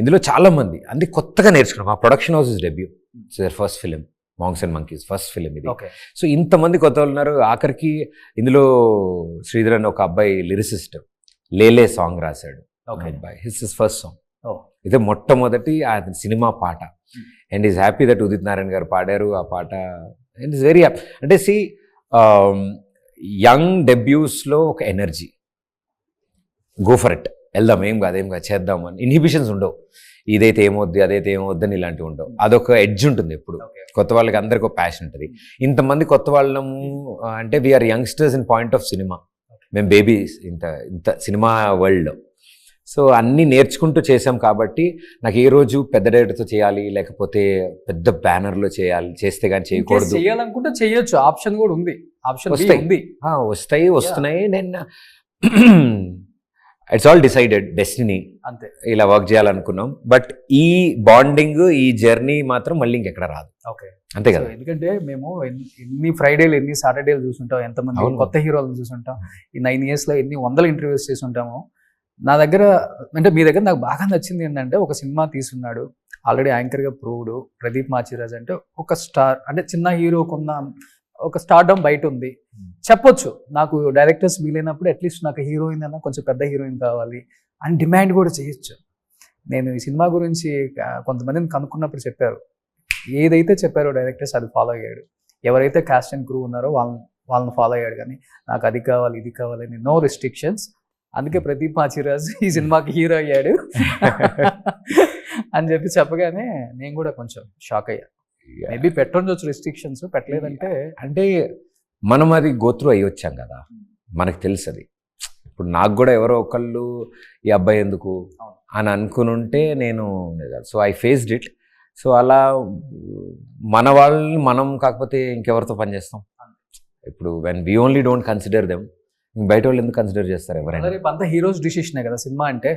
S3: ఇందులో చాలా మంది అన్ని కొత్తగా నేర్చుకున్నాం. మా production house is debut, it's first film. Monks and monkeys first film ఇది. సో ఇంతమంది కొత్త వాళ్ళు ఉన్నారు. ఆఖరికి ఇందులో శ్రీధర్ అని ఒక అబ్బాయి లిరిసిస్ట్ లేలే సాంగ్ రాశాడు. అబ్బాయి హిస్ ఫస్ట్ సాంగ్. ఇదే మొట్టమొదటి ఆ సినిమా పాట. And is happy that Udit Narayan garu పాడారు ఆ పాట. And is very happy. అంటే సి యంగ్ డెబ్యూస్లో ఒక ఎనర్జీ, గో ఫర్ ఇట్, వెళ్దాం, ఏం కాదు చేద్దాం అని ఇన్హిబిషన్స్ ఉండవు. ఇదైతే ఏమవుద్ది అదైతే ఏమవుద్దని ఇలాంటివి ఉండవు. అదొక ఎడ్జ్ ఉంటుంది ఎప్పుడు. కొత్త వాళ్ళకి అందరికి ఒక ప్యాషన్ ఉంటుంది. ఇంతమంది కొత్త వాళ్ళము అంటే we are youngsters in point of cinema. మేము బేబీస్ ఇంత సినిమా వరల్డ్లో. సో అన్నీ నేర్చుకుంటూ చేసాం కాబట్టి నాకు ఏ రోజు పెద్ద డైరెక్టర్తో చేయాలి లేకపోతే పెద్ద బ్యానర్లో చేస్తే కానీ చేయకూడదు.
S2: చేయాలనుకుంటే చేయొచ్చు, ఆప్షన్ కూడా ఉంది. ఆప్షన్
S3: వస్తున్నాయి. నేను ఇట్స్ ఆల్ డిసైడెడ్, డెస్టినీ,
S2: అంతే.
S3: ఇలా వర్క్ చేయాలనుకున్నాం. బట్ ఈ బాండింగ్ ఈ జర్నీ మాత్రం మళ్ళీ ఇంకెక్కడ రాదు. అంతే కదా.
S2: ఎందుకంటే మేము ఎన్ని ఫ్రైడేలు ఎన్ని సాటర్డేలు చూసుంటాం, ఎంతమంది కొత్త హీరోలను చూసుంటాం. ఈ 9 yearsలో ఎన్ని 100 ఇంటర్వ్యూస్ చేసి ఉంటాము. నా దగ్గర అంటే మీ దగ్గర నాకు బాగా నచ్చింది ఏంటంటే ఒక సినిమా తీసున్నాడు, ఆల్రెడీ యాంకర్గా ప్రూవ్డ్ ప్రదీప్ మాచిరాజ్. అంటే ఒక స్టార్, అంటే చిన్న హీరోకున్న ఒక స్టార్డమ్ బయట ఉంది. చెప్పొచ్చు నాకు డైరెక్టర్స్ వీలైనప్పుడు అట్లీస్ట్ నాకు హీరోయిన్ అన్నా కొంచెం పెద్ద హీరోయిన్ కావాలి అని డిమాండ్ కూడా చేయొచ్చు. నేను ఈ సినిమా గురించి కొంతమందిని కనుక్కున్నప్పుడు చెప్పారు, ఏదైతే చెప్పారో డైరెక్టర్స్ అది ఫాలో అయ్యాడు. ఎవరైతే కాస్ట్ అండ్ క్రూ ఉన్నారో వాళ్ళని ఫాలో అయ్యాడు. కానీ నాకు అది కావాలి ఇది కావాలని నో రెస్ట్రిక్షన్స్. అందుకే ప్రదీప్ మాచిరాజ్ ఈ సినిమాకి హీరో అయ్యాడు అని చెప్పగానే నేను కూడా కొంచెం షాక్ అయ్యా. మేబీ పెట్టొచ్చు రెస్ట్రిక్షన్స్, పెట్టలేదంటే
S3: అంటే మనం అది గోత్రూ అయ్యి వచ్చాం కదా, మనకు తెలుసు అది. ఇప్పుడు నాకు కూడా ఎవరో ఒకళ్ళు ఈ అబ్బాయి ఎందుకు అని అనుకుని ఉంటే నేను, so I faced it. So అలా మన వాళ్ళని మనం కాకపోతే ఇంకెవరితో పనిచేస్తాం. ఇప్పుడు when we only don't consider them, బయట వాళ్ళు ఎందుకు కన్సిడర్ చేస్తారు ఎవరైనా?
S2: అంతా హీరోస్ డిసిషనే కదా సినిమా అంటే.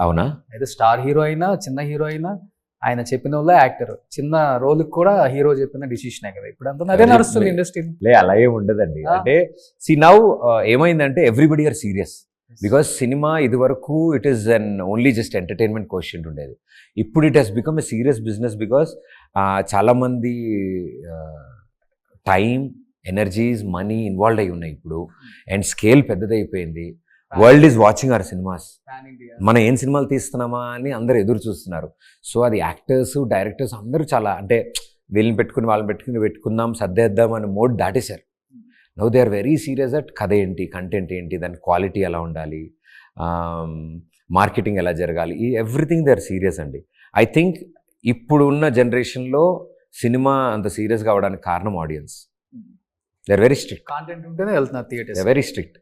S3: అవునా?
S2: అయితే స్టార్ హీరో అయినా చిన్న హీరో అయినా ఆయన చెప్పిన వాళ్ళే యాక్టర్. చిన్న రోల్కి కూడా హీరో చెప్పిన డిసిషనే కదా. ఇప్పుడు అంతా అదే నడుస్తుంది ఇండస్ట్రీ.
S3: అలాగే ఉండదండి. అంటే సి నౌ ఏమైందంటే everybody are serious. Because cinema ఇది వరకు it is an only just entertainment question ఉండేది. ఇప్పుడు it has become a serious business. Because చాలామంది టైం, ఎనర్జీస్, మనీ ఇన్వాల్వ్ అయి ఉన్నాయి ఇప్పుడు. అండ్ స్కేల్ పెద్దదైపోయింది. World is watching our cinemas. మనం ఏం సినిమాలు తీస్తున్నామా అని అందరూ ఎదురు చూస్తున్నారు. సో అది యాక్టర్స్, డైరెక్టర్స్ అందరూ చాలా అంటే వీళ్ళని పెట్టుకుని వాళ్ళని పెట్టుకుందాం సర్దేద్దాం అని మోడ్ దాటేశారు. Now they are very serious that కథ ఏంటి, కంటెంట్ ఏంటి, దాని క్వాలిటీ ఎలా ఉండాలి, మార్కెటింగ్ ఎలా జరగాలి, ఈ ఎవ్రీథింగ్ దే ఆర్ సీరియస్ అండి. ఐ థింక్ ఇప్పుడు ఉన్న జనరేషన్లో సినిమా అంత సీరియస్గా అవడానికి కారణం audience. They are very strict.
S2: Content ఉంటేనే వెళ్తున్నారు థియేటర్స్.
S3: They very strict.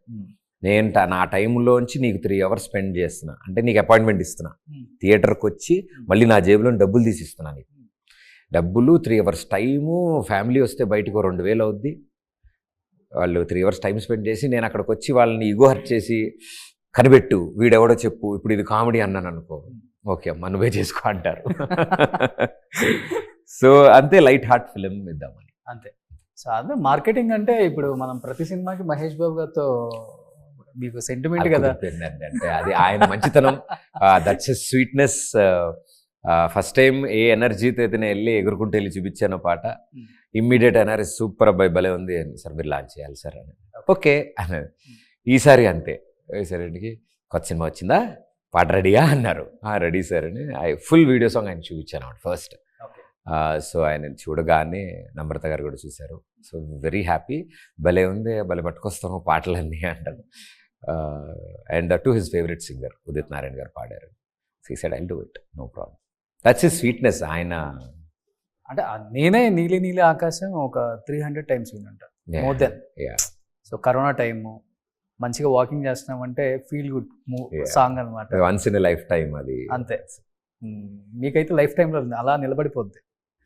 S3: నేను నా టైంలోంచి నీకు 3 hours స్పెండ్ చేస్తున్నా అంటే నీకు అపాయింట్మెంట్ ఇస్తున్నా, థియేటర్కి వచ్చి మళ్ళీ నా జేబులో డబ్బులు తీసిస్తున్నా. నీకు డబ్బులు 3 hours టైము, ఫ్యామిలీ వస్తే బయటకు 2000 అవుద్ది. వాళ్ళు 3 hours టైం స్పెండ్ చేసి నేను అక్కడికి వచ్చి వాళ్ళని ఈగో హర్ట్ చేసి కనిపెట్టు వీడెవడో చెప్పు ఇప్పుడు ఇది కామెడీ అన్నాను అనుకో, ఓకే అమ్మా నువ్వే చేసుకో అంటారు. సో అంతే, లైట్ హార్ట్ ఫిలిం ఇద్దామని అంతే.
S2: సో అదే మార్కెటింగ్ అంటే ఇప్పుడు మనం ప్రతి సినిమాకి మహేష్ బాబు గారితో మీకు సెంటిమెంట్ కదా.
S3: అంటే అది ఆయన మంచితనం, that's a sweetness. First time ఏ ఎనర్జీతో అయితే నేను వెళ్ళి ఎగురుకుంటూ వెళ్ళి చూపించాను పాట, ఇమ్మీడియట్ ఎనర్జీ సూపర్ అబ్బాయి భలే ఉంది అని, సార్ మీరు లాంచ్ చేయాలి సార్ అని. ఓకే అన్నది. ఈసారి అంతే, ఈసారికి కొత్త సినిమా వచ్చిందా, పాట రెడీయా అన్నారు. రెడీ సార్ అని ఫుల్ వీడియో సాంగ్ ఆయన చూపించాను అన్నమాట ఫస్ట్. సో ఆయన చూడగానే నమ్రత గారు కూడా చూశారు. So very happy. భలే ఉంది, భలే పట్టుకొస్తాము పాటలన్నీ అంటారు. And to his favourite singer Udit Narayan garu పాడారు. సో ఈ side I'll do it, no problem. That's his sweetness. ఆయన
S2: అంటే నేనే నీలి నీలి ఆకాశం ఒక 300 టైమ్స్ వినంట, more then. So corona time మంచిగా వాకింగ్ చేస్తున్నామంటే ఫీల్ గుడ్ సాంగ్ అనమాట.
S3: వన్స్ ఇన్ లైఫ్ టైం అది.
S2: అంతే. మీకైతే లైఫ్ టైంలో అలా నిలబడిపోద్ది.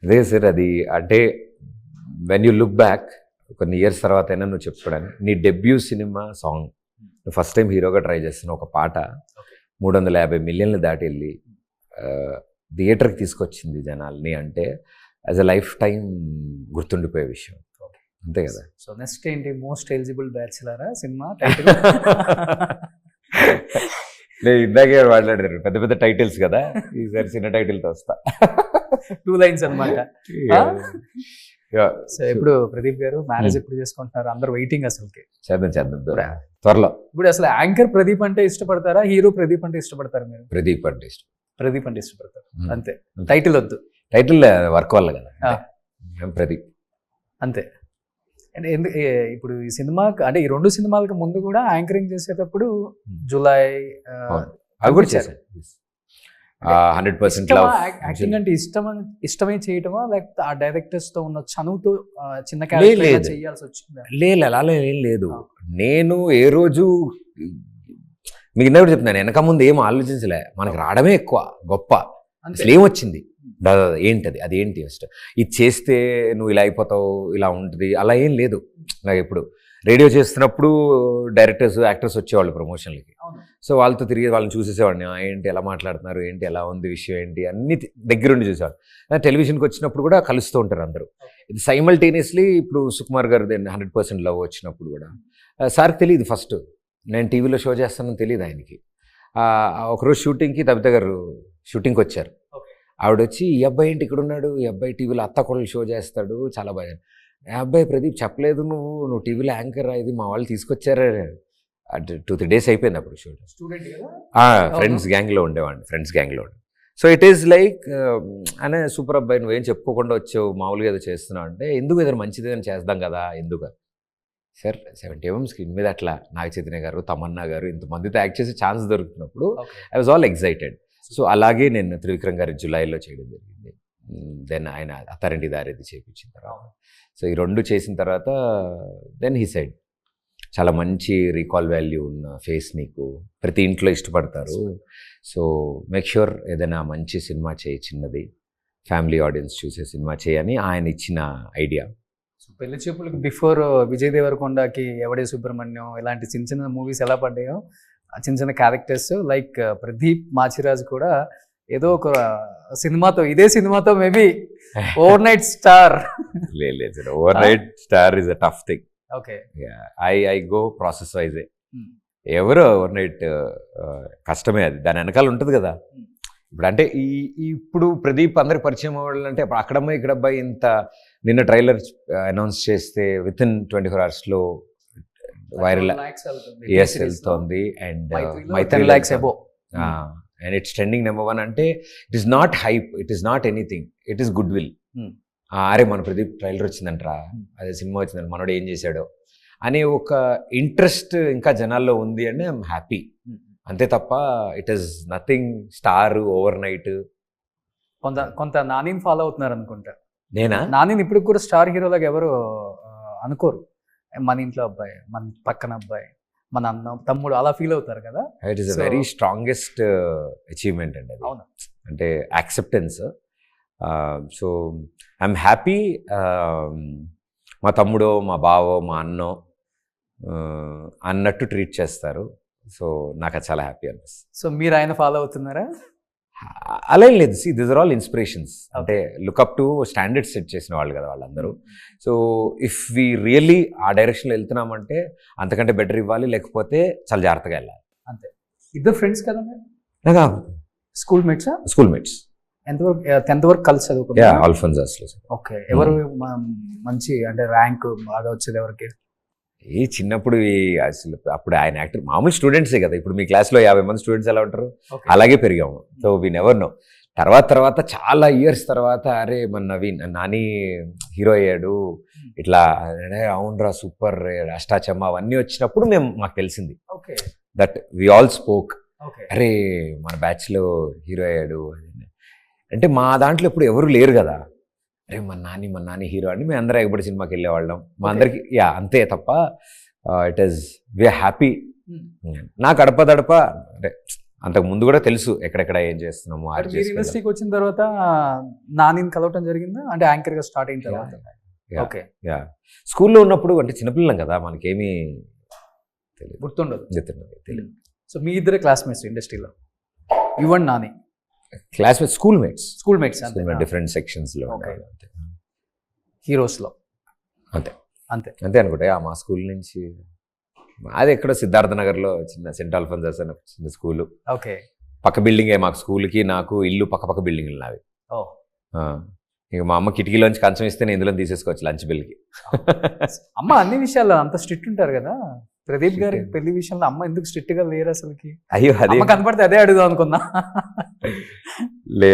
S3: అదే సార్, అది అంటే వెన్ యూ లుక్ బ్యాక్ కొన్ని ఇయర్స్ తర్వాత అయినా నువ్వు చెప్పుకోవడానికి, నీ డెబ్యూ సినిమా సాంగ్ నువ్వు ఫస్ట్ టైం హీరోగా ట్రై చేస్తున్న ఒక పాట 350 మిలియన్లు దాటి వెళ్ళి థియేటర్కి తీసుకొచ్చింది జనాల్ని అంటే యాజ్ అ లైఫ్ టైం గుర్తుండిపోయే విషయం. అంతే కదా.
S2: సో నెక్స్ట్ ఏంటి? మోస్ట్ ఎలిజిబుల్ బ్యాచిలరా సినిమా టైటిల్?
S3: నేను ఇందాకే మాట్లాడారు పెద్ద పెద్ద టైటిల్స్ కదా, ఈసారి చిన్న టైటిల్తో వస్తా.
S2: 2 లైన్స్ అనమాట. సో ఇప్పుడు ప్రదీప్ గారు మ్యారేజ్ ఎప్పుడు చేసుకుంటున్నారు? అందరు వెయిటింగ్ అసలుకి.
S3: చేద్దాం త్వరలో.
S2: ఇప్పుడు అసలు యాంకర్ ప్రదీప్ అంటే ఇష్టపడతారా, హీరో ప్రదీప్ అంటే ఇష్టపడతారా మీరు?
S3: ప్రదీప్ అంటే ఇష్టం.
S2: ప్రదీప్ అంటే ఇష్టపడతారు అంతే. టైటిల్ వద్దు,
S3: టైటిల్ వర్క్ వల్ల కదా. ప్రదీప్ అంతే.
S2: అంటే ఇప్పుడు ఈ సినిమా అంటే ఈ 2 సినిమాలకు ముందు కూడా యాంకరింగ్ చేసేటప్పుడు జూలై
S3: అవి కూడా చేశాను. 100%
S2: యాక్టింగ్ అంటే ఇష్టమే చేయటమా, లేకపోతే ఆ డైరెక్టర్స్ తో ఉన్న చనువుతో చిన్న క్యారెక్టర్ చేయాల్సి వచ్చిందా?
S3: లేదు, అలా ఏం లేదు. నేను ఏ రోజు మీకు ఇందాక చెప్తున్నాను, వెనక ముందు ఏం ఆలోచించలే, మనకు రావడమే ఎక్కువ గొప్ప. అసలు ఏమొచ్చింది ఏంటది, అది ఏంటి ఫస్ట్ ఇది చేస్తే నువ్వు ఇలా అయిపోతావు, ఇలా ఉంటుంది, అలా ఏం లేదు. నాకు ఎప్పుడు రేడియో చేస్తున్నప్పుడు డైరెక్టర్స్ యాక్టర్స్ వచ్చేవాళ్ళు ప్రమోషన్లకి. సో వాళ్ళతో తిరిగి వాళ్ళని చూసేసేవాడిని, ఏంటి ఎలా మాట్లాడుతున్నారు, ఏంటి ఎలా ఉంది విషయం ఏంటి అన్ని దగ్గరుండి చూసేవాళ్ళు. టెలివిజన్కి వచ్చినప్పుడు కూడా కలుస్తూ ఉంటారు అందరూ. ఇది సైమల్టేనియస్లీ ఇప్పుడు సుకుమార్ గారు 100% లవ్ వచ్చినప్పుడు కూడా సార్కి తెలియదు. ఫస్ట్ నేను టీవీలో షో చేస్తానని తెలియదు ఆయనకి. ఒకరోజు షూటింగ్కి తబిత గారు షూటింగ్కి వచ్చారు. ఆవిడ వచ్చి, ఈ అబ్బాయి ఏంటి ఇక్కడ ఉన్నాడు, ఈ అబ్బాయి టీవీలో అత్త కోడలు షో చేస్తాడు, చాలా బాగా. అబ్బాయి ప్రదీప్ చెప్పలేదు నువ్వు టీవీలో యాంకర్, ఇది మా వాళ్ళు తీసుకొచ్చారా. 2-3 days అయిపోయింది అప్పుడు షూట్. ఫ్రెండ్స్ గ్యాంగ్లో ఉండేవాడిని, ఫ్రెండ్స్ గ్యాంగ్లో ఉండే. సో ఇట్ ఈస్ లైక్ అనే సూపర్ అబ్బాయి, నువ్వేం చెప్పుకోకుండా వచ్చావు, మామూలుగా ఏదో చేస్తున్నావు అంటే, ఎందుకు ఏదైనా మంచిది అని చేద్దాం కదా, ఎందుకు సార్ 70mm స్క్రీన్ మీద అట్లా నాగ చైతన్య గారు, తమన్నా గారు ఇంతమందితో యాక్ట్ చేసే ఛాన్స్ దొరుకుతున్నప్పుడు I was all excited. So అలాగే నేను త్రివిక్రమ్ గారి జులైలో చేయడం జరిగింది. దెన్ ఆయన అత్తారింటి దారేది చేయించిన తర్వాత, సో ఈ 2 చేసిన తర్వాత దెన్ హీ సైడ్ చాలా మంచి రీకాల్ వాల్యూ ఉన్న ఫేస్ నీకు ప్రతి ఇంట్లో ఇష్టపడతారు. సో మేక్ ష్యూర్ ఏదైనా మంచి సినిమా చేయి, చిన్నది ఫ్యామిలీ ఆడియన్స్ చూసే సినిమా చేయని ఆయన ఇచ్చిన ఐడియా.
S2: సో పెళ్లి చూపులకు బిఫోర్ విజయ్ దేవరకొండకి ఎవడే సుబ్రహ్మణ్యం ఇలాంటి చిన్న చిన్న మూవీస్ ఎలా పడ్డాయో, చిన్న చిన్న క్యారెక్టర్స్ లైక్ ప్రదీప్ మాచిరాజ్ కూడా ఏదో ఒక సినిమాతో, ఇదే సినిమాతో మేబీ ఓవర్ నైట్ స్టార్.
S3: లేదు, over night star is a tough thing.
S2: Okay,
S3: I go process yj. ఎవరు ఓవర్ నైట్ కష్టమే, అది దాని వెనకాల ఉంటుంది కదా. ఇప్పుడు అంటే ఇప్పుడు ప్రదీప్ అందరికి పరిచయం అవ్వాలి అంటే అక్కడమ్మాయి ఇక్కడబ్బాయి ఇంత నిన్న ట్రైలర్ అనౌన్స్ చేస్తే విత్ ఇన్ 24 hours వైరల్ వెళ్తోంది. And
S2: Maythri lakhs above.
S3: And it's trending number 1 అంటే it is not hype, it is not anything, it is good will. అరే మన ప్రదీప్ ట్రైలర్ వచ్చిందంటరా, అదే సినిమా వచ్చిందంట, మనోడు ఏం చేశాడో అనే ఒక ఇంట్రెస్ట్ ఇంకా జనాల్లో ఉంది అంటే ఐఎమ్ హ్యాపీ. అంతే తప్ప it is nothing star over night.
S2: కొంత నానిని ఫాలో అవుతున్నారు అనుకుంటా.
S3: నేనా?
S2: నానిని ఇప్పుడు కూడా స్టార్ హీరోలాగా ఎవరు అనుకోరు. మన ఇంట్లో అబ్బాయి, మన పక్కన అబ్బాయి, మన అన్న తమ్ముడు అలా ఫీల్ అవుతారు కదా.
S3: It is a very strongest achievement అండి అది.
S2: అవును,
S3: అంటే యాక్సెప్టెన్స్. So I'm happy. మా తమ్ముడో, మా బావో, మా అన్నో అన్నట్టు ట్రీట్ చేస్తారు. సో నాకు అది చాలా హ్యాపీ అనిపిస్తుంది.
S2: సో మీరు ఆయన ఫాలో అవుతున్నారా?
S3: అలా ఏం లేదు. See this are all inspirations. అంటే లుక్అప్ టు స్టాండర్డ్స్ సెట్ చేసిన వాళ్ళు కదా వాళ్ళందరూ. సో ఇఫ్ వి రియల్లీ ఆ డైరెక్షన్లో వెళ్తున్నామంటే అంతకంటే బెటర్ ఇవ్వాలి, లేకపోతే చాలా జాగ్రత్తగా వెళ్ళాలి.
S2: అంతే. ఇద్దరు ఫ్రెండ్స్ కదా
S3: నాకు?
S2: స్కూల్ మేట్సా?
S3: School mates.
S2: ఎంతవరకు? 10th వరకు కలిసి చదువుకున్నారు?
S3: ఆల్ఫోన్సాస్లో.
S2: ఓకే. ఎవరు మంచి అంటే ర్యాంక్ బాగా వచ్చేది ఎవరికి?
S3: ఈ చిన్నప్పుడు అసలు అప్పుడు ఆయన యాక్టర్ మామూలు స్టూడెంట్సే కదా. ఇప్పుడు మీ క్లాస్లో 50 మంది స్టూడెంట్స్ ఎలా ఉంటారు, అలాగే పెరిగాము. So we never know. తర్వాత చాలా ఇయర్స్ తర్వాత అరే మన నవీన్ నాని హీరో అయ్యాడు ఇట్లా అవునరా సూపర్ అష్టాచమ్మ అవన్నీ వచ్చినప్పుడు మాకు తెలిసింది
S2: okay
S3: that we all spoke
S2: okay
S3: అరే మన బ్యాచ్లో హీరో అయ్యాడు అంటే మా దాంట్లో ఇప్పుడు ఎవరు లేరు కదా అరే మన నాని హీరో అని మేము అందరం ఎగబడి సినిమాకి వెళ్ళేవాళ్ళం మా అందరికి అంతే తప్ప ఇట్ ఈస్ వీఆర్ హ్యాపీ. నా గడప దడప అంటే అంతకు ముందు కూడా తెలుసు ఎక్కడెక్కడ ఏం చేస్తున్నాము
S2: ఇండస్ట్రీకి వచ్చిన తర్వాత నానిని కలవటం జరిగిందా అంటే యాంకర్ గా స్టార్ట్ అయిన తర్వాత? ఓకే
S3: స్కూల్లో ఉన్నప్పుడు అంటే చిన్నపిల్లం కదా మనకేమీ
S2: గుర్తుండదు
S3: తెలియదు.
S2: సో మీ ఇద్దరే క్లాస్మేట్స్ ఇండస్ట్రీలో ఇవ్వండి Nani
S3: classmates school mates different sections లో
S2: హీరోస్ లో
S3: అంతే
S2: అంతే
S3: అంతే అనుకుంటా మా స్కూల్ నుంచి అది ఎక్కడో సిద్ధార్థ నగర్లో చిన్న సెంట్ ఆల్ఫోన్సస్ అని చిన్న స్కూలు
S2: ఓకే
S3: పక్క బిల్డింగే మాకు స్కూల్కి నాకు ఇల్లు పక్క బిల్డింగ్లు నావి. ఇక మా అమ్మ కిటికీలోంచి కంచం ఇస్తే నేను ఇందులో తీసేసుకోవచ్చు లంచ్ బిల్కి.
S2: అమ్మ అన్ని విషయాల్లో అంత స్ట్రిక్ట్ ఉంటారు కదా ప్రదీప్ గారి పెళ్లి విషయంలో అమ్మ ఎందుకు స్ట్రిక్ట్ గా లేరు అసలుకి?
S3: అయ్యో అదే
S2: కనపడితే అదే అడుగుదాం అనుకున్నా.
S3: లే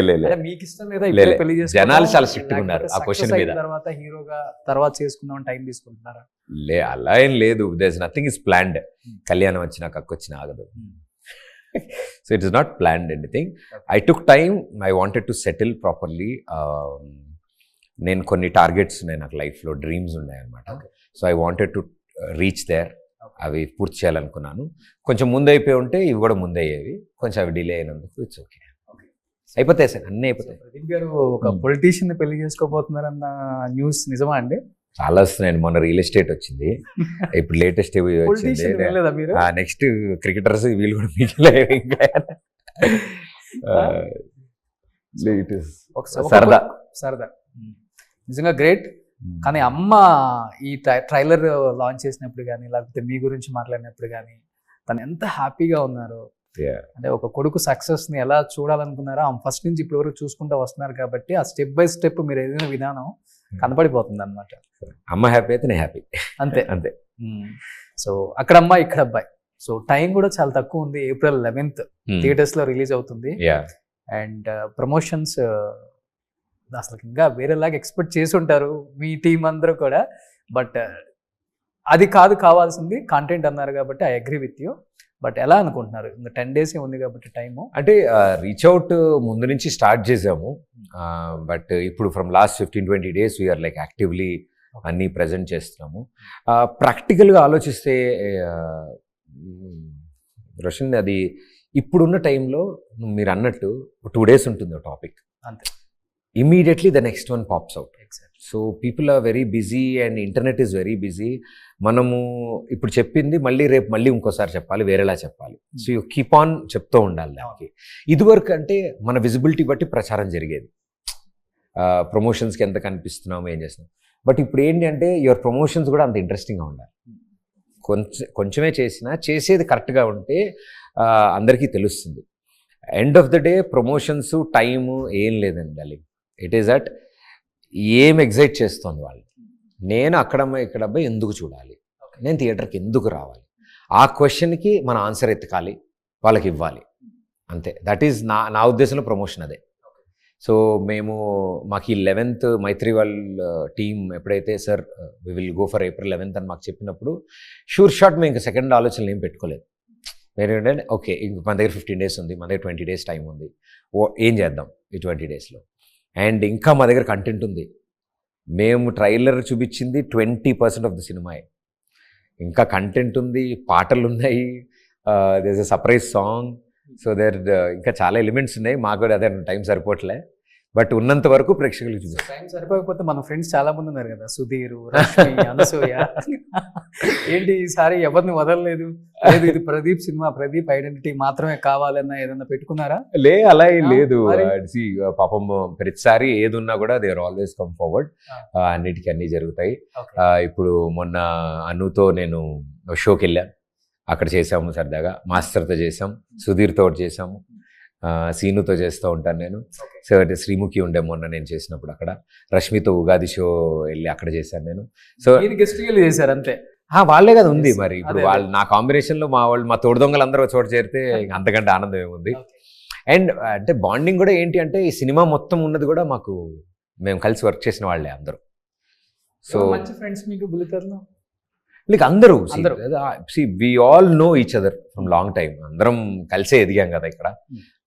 S2: మీకు ఇష్టం లేదా పెళ్లి చేసి
S3: జనాలు చాలా స్ట్రిక్ట్ గా ఉన్నారు ఆ క్వశ్చన్ మీద.
S2: తర్వాత హీరోగా తర్వాత చేసుకుందాం టైం తీసుకుంటున్నారా?
S3: అలా ఏం లేదు. There is nothing is planned. కళ్యాణం వచ్చినా కక్కొచ్చిన ఆగదు. So it is not planned anything. I took time. I wanted to settle properly. నేను కొన్ని టార్గెట్స్ ఉన్నాయి నాకు లైఫ్లో, డ్రీమ్స్ ఉన్నాయన్నమాట. So I wanted to reach there. అవి పూర్తి చేయాలనుకున్నాను. కొంచెం ముందు అయిపోయి ఉంటే ఇవి కూడా ముందు అయ్యేవి. కొంచెం అవి డిలే అయినందుకు ఇట్స్ ఓకే. అయిపోతాయి సార్, అన్నీ అయిపోతాయి.
S2: ప్రదీప్ గారు ఒక పొలిటీషియన్ పెళ్లి చేసుకోబోతున్నారన్న న్యూస్ నిజమా అండి?
S3: చాలా వస్తున్నాయండి. మొన్న రియల్ ఎస్టేట్ వచ్చింది, ఇప్పుడు లేటెస్ట్ వచ్చింది. నెక్స్ట్ క్రికెటర్స్ వీళ్ళు కూడా మిగిలేదు. ఇంకా
S2: సరదా నిజంగా గ్రేట్. కానీ అమ్మ ఈ ట్రైలర్ లాంచ్ చేసినప్పుడు కానీ లేకపోతే మీ గురించి మాట్లాడినప్పుడు కానీ తను ఎంత హ్యాపీగా ఉన్నారు. అంటే ఒక కొడుకు సక్సెస్ ని ఎలా చూడాలనుకున్నారో ఆమె ఫస్ట్ నుంచి ఇప్పటి వరకు చూసుకుంటూ వస్తున్నారు కాబట్టి ఆ స్టెప్ బై స్టెప్ మీరు ఏదైనా విధానం కనపడిపోతుంది అనమాట.
S3: అమ్మ హ్యాపీ అయితే నేను హ్యాపీ.
S2: అంతే అంతే. సో అక్కడ అమ్మాయి ఇక్కడ అబ్బాయి. సో టైం కూడా చాలా తక్కువ ఉంది. April 11th థియేటర్స్ లో రిలీజ్ అవుతుంది. అండ్ ప్రమోషన్స్ అసలు ఇంకా వేరేలాగా ఎక్స్పెక్ట్ చేసి ఉంటారు మీ టీం అందరూ కూడా. బట్ అది కావాల్సింది కంటెంట్ అన్నారు కాబట్టి I agree with you. But ఎలా అనుకుంటున్నారు? ఇంకా 10 days ఉంది కాబట్టి టైము.
S3: అంటే రీచ్ అవుట్ ముందు నుంచి స్టార్ట్ చేసాము. బట్ ఇప్పుడు from last 15-20 days we are like actively అన్నీ ప్రజెంట్ చేస్తున్నాము. ప్రాక్టికల్గా ఆలోచిస్తే రోషన్, అది ఇప్పుడున్న టైంలో మీరు అన్నట్టు 2 days ఉంటుంది టాపిక్,
S2: అంతే.
S3: Immediately the next one pops out. So people are very busy and internet is very busy. మనము ఇప్పుడు చెప్పింది మళ్ళీ రేపు ఇంకోసారి చెప్పాలి, వేరేలా చెప్పాలి. సో యూ కీప్ ఆన్ చెప్తూ ఉండాలి దానికి. ఇదివరకు అంటే మన విజిబిలిటీ బట్టి ప్రచారం జరిగేది, ప్రమోషన్స్కి ఎంత కనిపిస్తున్నాము, ఏం చేస్తున్నాం. బట్ ఇప్పుడు ఏంటి అంటే యువర్ ప్రమోషన్స్ కూడా అంత ఇంట్రెస్టింగ్గా ఉండాలి. కొంచెమే చేసినా చేసేది కరెక్ట్గా ఉంటే అందరికీ తెలుస్తుంది. End of the day promotions time ఏం లేదండి అది. ఇట్ ఈస్ దట్ ఏం ఎగ్జైట్ చేస్తుంది వాళ్ళు. నేను ఇక్కడ ఎందుకు చూడాలి, నేను థియేటర్కి ఎందుకు రావాలి, ఆ క్వశ్చన్కి మన ఆన్సర్ ఎత్తుకాలి, వాళ్ళకి ఇవ్వాలి, అంతే. దట్ ఈజ్ నా ఉద్దేశంలో ప్రమోషన్ అదే. సో మాకు ఈ 11th మైత్రి వాళ్ళ టీం ఎప్పుడైతే sir we will go for April 11th అని మాకు చెప్పినప్పుడు షూర్ షాట్ మేము ఇంకా సెకండ్ ఆలోచనలు ఏం పెట్టుకోలేదు. ఏంటంటే ఓకే ఇంక మన దగ్గర 15 days ఉంది, మన దగ్గర 20 days టైం ఉంది, ఏం చేద్దాం ఈ 20 daysలో. అండ్ ఇంకా మా దగ్గర కంటెంట్ ఉంది. మేము ట్రైలర్ చూపించింది 20% ఆఫ్ ద సినిమా. ఇంకా కంటెంట్ ఉంది, పాటలు ఉన్నాయి, there is a surprise song. So ఇంకా చాలా ఎలిమెంట్స్ ఉన్నాయి. మాకు కూడా అదే టైం సరిపోవట్లే. బట్ ఉన్నంత వరకు ప్రేక్షకులకు చూపిస్తాం.
S2: టైం సరిపోకపోతే మన ఫ్రెండ్స్ చాలా మంది ఉన్నారు కదా, సుధీర్, రష్మి, అనసూయ. ఏంటి ఈసారి ఎవరిని వదలలేదు? లేదు ఇది ప్రదీప్ సినిమా, ప్రదీప్ ఐడెంటిటీ మాత్రమే కావాలన్నా ఏదన్నా పెట్టుకున్నారా?
S3: అలా ఏం లేదు. పాపం ప్రతిసారి ఏది ఉన్నా కూడా they are always come forward. అన్నిటికీ అన్నీ జరుగుతాయి. ఇప్పుడు మొన్న అనుతో నేను షోకి వెళ్ళాను, అక్కడ చేసాము సరదాగా. మాస్టర్తో చేసాం, సుధీర్తో ఒకటి చేసాము, సీనుతో చేస్తూ ఉంటాను నేను. సో అంటే శ్రీముఖి ఉండే మొన్న నేను చేసినప్పుడు అక్కడ. రష్మితో ఉగాది షో వెళ్ళి అక్కడ చేశాను నేను. సో
S2: గెస్ట్ చేశారు అంతే.
S3: వాళ్ళే కదా ఉంది మరి. ఇప్పుడు వాళ్ళు నా కాంబినేషన్లో మా తోడు దొంగలు అందరూ చోట చేరితే అంతకంటే ఆనందం ఏముంది. అండ్ అంటే బాండింగ్ కూడా ఏంటి అంటే ఈ సినిమా మొత్తం ఉన్నది కూడా మాకు మేము కలిసి వర్క్ చేసిన వాళ్ళే అందరూ. సో
S2: మంచి ఫ్రెండ్స్ మీకు బుల్లితెరలో?
S3: లైక్ అందరూ
S2: అందరూ.
S3: We all know each other from long time. అందరం కలిసే ఎదిగాం కదా ఇక్కడ.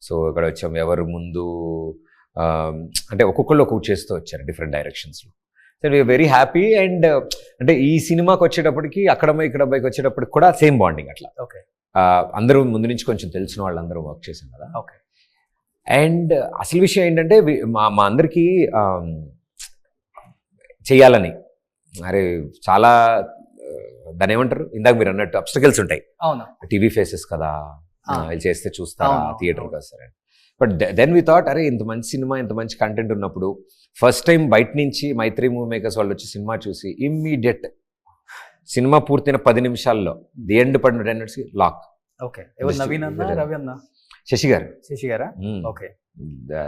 S3: సో ఇక్కడ వచ్చాం, ఎవరు ముందు అంటే ఒక్కొక్కళ్ళు ఒక్కొక్క చేస్తూ వచ్చారు డిఫరెంట్ డైరెక్షన్స్లో. So we're very happy. And అంటే ఈ సినిమాకి వచ్చేటప్పటికి అక్కడమ్మాయి ఇక్కడ అబ్బాయికి వచ్చేటప్పటికి కూడా సేమ్ బాండింగ్ అట్లా.
S2: ఓకే.
S3: అందరూ ముందు నుంచి కొంచెం తెలిసిన వాళ్ళందరూ వర్క్ చేశాం కదా.
S2: ఓకే.
S3: అండ్ అసలు విషయం ఏంటంటే మా అందరికీ చెయ్యాలని, అరే చాలా దాని ఏమంటారు ఇందాక మీరు అన్నట్టు అబ్స్టకల్స్ ఉంటాయి.
S2: అవును.
S3: టీవీ ఫేసెస్ కదా, వీళ్ళు చేస్తే చూస్తారా,
S2: అవును,
S3: థియేటర్కి వస్తారా. బట్ దెన్ వి థాట్ అరే ఇంత మంచి సినిమా, ఇంత మంచి కంటెంట్ ఉన్నప్పుడు ఫస్ట్ టైం బయట నుంచి మైత్రి మూవీ మేకర్స్ వాళ్ళు వచ్చి సినిమా చూసి ఇమ్మీడియట్ సినిమా పూర్తయిన 10 నిమిషాల్లో ది ఎండ్ పడిన 10 minutes లాక్.
S2: ఓకే. ఎవరు? నవీన్ అన్న, రవి అన్న,
S3: శశి గారు.
S2: శశి గారా? ఓకే.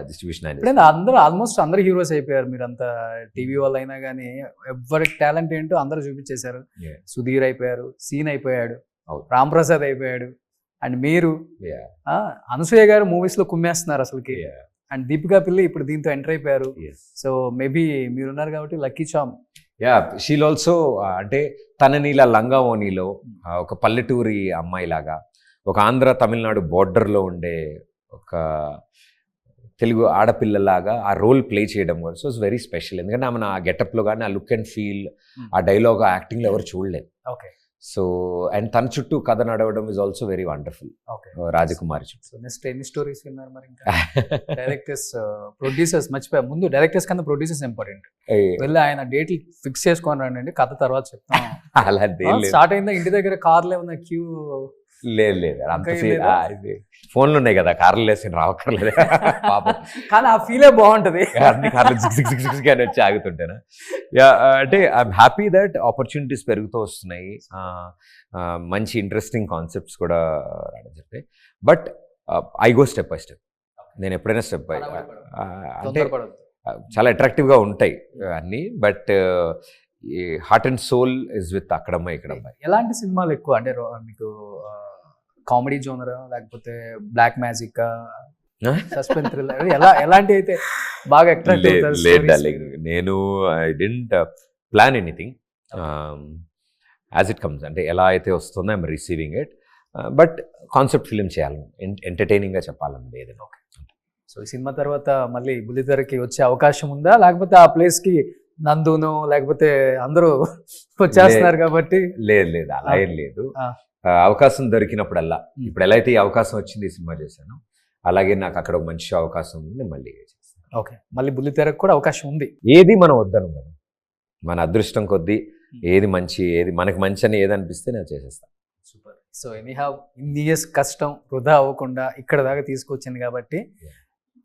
S3: డిస్ట్రిబ్యూషన్
S2: ఇప్పుడు అందరూ ఆల్మోస్ట్ అందరు హీరోస్ అయిపోయారు. మీరంతా టీవీ వాళ్ళు అయినా కానీ ఎవరి టాలెంట్ ఏంటో అందరూ చూపించేశారు. సుధీర్ అయిపోయారు, సీన్ అయిపోయాడు, రామ్ ప్రసాద్ అయిపోయాడు, అండ్ మీరు అనసూయ గారు మూవీస్ లో కుమ్మేస్తున్నారు అసలుకి. అండ్ దీపికా పిల్లి ఇప్పుడు దీంతో ఎంటర్ అయిపోయారు. సో మేబీ మీరున్నారు కాబట్టి లక్కీ చామ్.
S3: షీల్ ఆల్సో అంటే తనని ఇలా లంగావోనిలో ఒక పల్లెటూరి అమ్మాయిలాగా, ఒక ఆంధ్ర తమిళనాడు బోర్డర్లో ఉండే ఒక తెలుగు ఆడపిల్లలాగా ఆ రోల్ ప్లే చేయడం కూడా సో ఇట్స్ వెరీ స్పెషల్. ఎందుకంటే ఆమె ఆ గెటప్లో కానీ ఆ లుక్ అండ్ ఫీల్, ఆ డైలాగ్, ఆ యాక్టింగ్లో ఎవరు చూడలేదు.
S2: ఓకే.
S3: సో అండ్ తన చుట్టూ కథ నడవడం ఇస్ ఆల్సో వెరీ వండర్ఫుల్. రాజకుమారి చుట్టూ
S2: నెక్స్ట్ ఎన్ని స్టోరీస్ విన్నారు మరి? ఇంకా డైరెక్టర్స్, ప్రొడ్యూసర్స్ మర్చిపోయా. ముందు డైరెక్టర్స్ కన్నా ప్రొడ్యూసర్స్ ఇంపార్టెంట్. వెళ్ళి ఆయన డేట్లు ఫిక్స్ చేసుకొని రండి, కథ తర్వాత చెప్తాం.
S3: అలాంటి
S2: స్టార్ట్ అయిందా? ఇంటి దగ్గర కార్లో ఏమన్నా క్యూ?
S3: లేదు అంత ఫోన్లు ఉన్నాయి కదా, కార్లు వేసి రావక్కర్లేదు పాపం.
S2: కానీ ఆ ఫీలే బాగుంటది,
S3: అన్ని కార్లు కానీ వచ్చి ఆగుతుంటేనా. అంటే ఐఎమ్ హ్యాపీ దట్ ఆపర్చునిటీస్ పెరుగుతూ వస్తున్నాయి, మంచి ఇంట్రెస్టింగ్ కాన్సెప్ట్స్ కూడా రావడం జరిగాయి. But I go step by step. నేను ఎప్పుడైనా స్టెప్ బై అంటే చాలా అట్రాక్టివ్గా ఉంటాయి అన్నీ. But heart and soul is with అక్కడమ్మాయి ఇక్కడమ్మాయి.
S2: ఎలాంటి సినిమాలు ఎక్కువ అంటే మీకు కామెడీ జోనరా, లేకపోతే బ్లాక్ మ్యాజిక్, సస్పెన్స్ థ్రిల్లర్, ఎలాంటి అయితే బాగా అట్రాక్ట్ అవుతారు?
S3: నేను I dent plan anything, as it comes. అంటే ఎలా అయితే వస్తుందో I'm receiving it. But concept film చేయాలి, ఎంటర్టైనింగ్గా చెప్పాలని ఏదైనా. ఓకే.
S2: సో ఈ సినిమా తర్వాత మళ్ళీ బుల్లితెరకి వచ్చే అవకాశం ఉందా, లేకపోతే ఆ ప్లేస్కి నందును లేకపోతే అందరూ వచ్చేస్తున్నారు కాబట్టి?
S3: లేదు అలా ఏం లేదు. అవకాశం దొరికినప్పుడల్లా, ఇప్పుడు ఎలా అయితే ఈ అవకాశం వచ్చింది ఈ సినిమా చేశాను, అలాగే నాకు అక్కడ ఒక మంచి అవకాశం ఉంది, మళ్ళీ చేస్తాను.
S2: ఓకే. మళ్ళీ బుల్లితెరకు కూడా అవకాశం ఉంది.
S3: ఏది మనం వద్దను కదా, మన అదృష్టం కొద్దీ ఏది మంచి, ఏది మనకు మంచి అని ఏది అనిపిస్తే నేను చేసేస్తాను.
S2: సూపర్. సో ఎనీహౌ ఇన్ని ఇయర్స్ కష్టం వృధా అవ్వకుండా ఇక్కడ దాకా తీసుకొచ్చింది కాబట్టి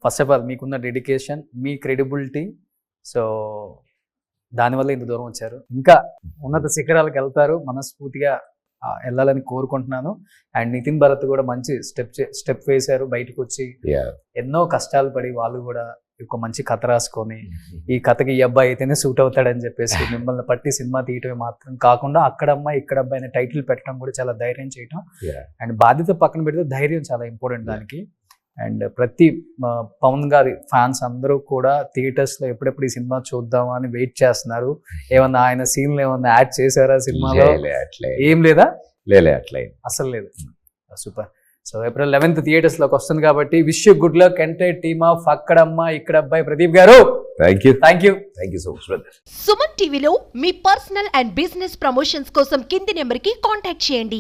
S2: ఫస్ట్ ఆఫ్ ఆల్ మీకున్న డెడికేషన్, మీ క్రెడిబిలిటీ, సో దానివల్ల ఇంత దూరం వచ్చారు. ఇంకా ఉన్నత శిఖరాలకు వెళ్తారు, మనస్ఫూర్తిగా వెళ్ళాలని కోరుకుంటున్నాను. అండ్ నితిన్ భరత్ కూడా మంచి స్టెప్ వేశారు, బయటకు వచ్చి ఎన్నో కష్టాలు పడి వాళ్ళు కూడా ఒక మంచి కథ రాసుకొని ఈ కథకి ఈ అబ్బాయి అయితేనే సూట్ అవుతాడని చెప్పేసి మిమ్మల్ని పట్టి సినిమా తీయటమే మాత్రం కాకుండా అక్కడ అమ్మాయి ఇక్కడ అబ్బాయి అనే టైటిల్ పెట్టడం కూడా చాలా ధైర్యం చేయటం. అండ్ బాధ్యత పక్కన పెడితే ధైర్యం చాలా ఇంపార్టెంట్ దానికి. అండ్ ప్రతి పవన్ గారి ఫ్యాన్స్ అందరూ కూడా థియేటర్స్లో ఎప్పుడెప్పుడు ఈ సినిమా చూద్దాం అని వెయిట్ చేస్తున్నారు. ఏమన్నా ఆయన సీన్లు ఏమన్నా యాడ్ చేశారా సినిమాలో? ఏం లేదా?
S3: అట్లా
S2: అసలు లేదు. సూపర్. సో April 11th థియేటర్స్లోకి వస్తుంది కాబట్టి wish you good luck entire team of అక్కడమ్మ ఇక్కడ అబ్బాయి ప్రదీప్ గారు. Thank you
S3: so much brother.
S4: Suman టీవీలో మీ పర్సనల్ అండ్ బిజినెస్ ప్రమోషన్స్ కోసం కింది నెంబర్కి కాంటాక్ట్ చేయండి.